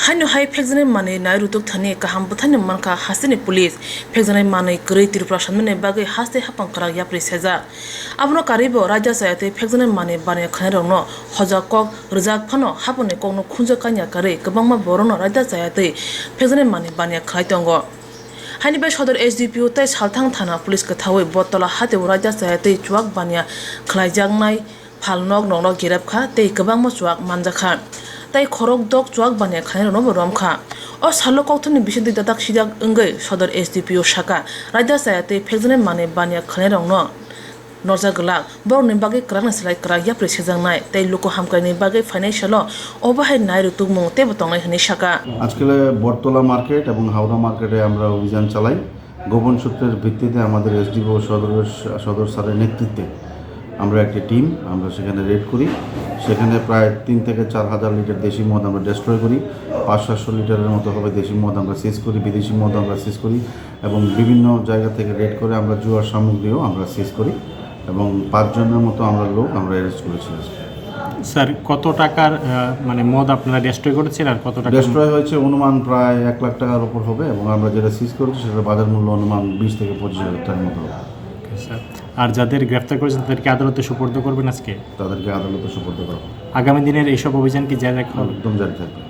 Hanu hai phegzane mane nairutuk thane kaham buthane manka hasene police phegzane mane grei tirprashan mane bagai haste hapang kara yapri seza abno karibo raja sayate phegzane mane bane khairongno hojak kok rijak phano hapone kokno khunja kanya kare kabangma borono raja sayate phegzane mane bane khaitongo Hani bai sodor SDPO tai salthang thana police ka thawai botola hate raja sayate chuak bania khlaijangnai phalnok nongno girap kha tei kabangma chuak manjakha tai khorok dok chuak bane khaino no rom kha o salo kokthoni bisidi dadak sidak engai sodor SDPO shaka raja sayate phegzane mane bania khairong no norjagla borni bage krana slai kra ya presejang tai loko hamkaini bage financial overhead nairu tugmu te botongai hni shaka আজকালে বটতলা market এবং হাওড়া মার্কেটে আমরা অভিযান চালাই গোপন সূত্রের ভিত্তিতে আমাদের SDO সদর স্যারের নেতৃত্বে আমরা একটি টিম আমরা সেখানে রেড করি সেখানে প্রায় 3 থেকে 4 হাজার লিটার দেশি মদ আমরা ডেস্ট্রয় করি 500 লিটারের মতো হবে দেশি মদ আমরা সিজ করি বিদেশি মদ আমরা সিজ করি এবং বিভিন্ন জায়গা থেকে রেড করে আমরা জুয়ার সামগ্রীও আমরা সিজ করি এবং 5 জনের মতো আমরা লোক আমরা অ্যারেস্ট করেছি স্যার কত টাকার মানে মদ আপনারা ডেস্ট্রয় করেছেন আর কত টাকা ডেস্ট্রয় হয়েছে অনুমান প্রায় 1 লাখ টাকার উপর হবে এবং আমরা যেটা সিজ করেছি সেটার বাজার মূল্য অনুমান 20 থেকে 25 হাজার টাকার মতো হবে স্যার আর যাদের গ্রেফতার করেছেন তাদেরকে আদালতে সুপর্দ করবেন আজকে তাদেরকে আদালতে সুপর্দ করা হবে আগামী দিনের এইসব অভিযান কি জারি রাখবেন একদম জারি থাকবে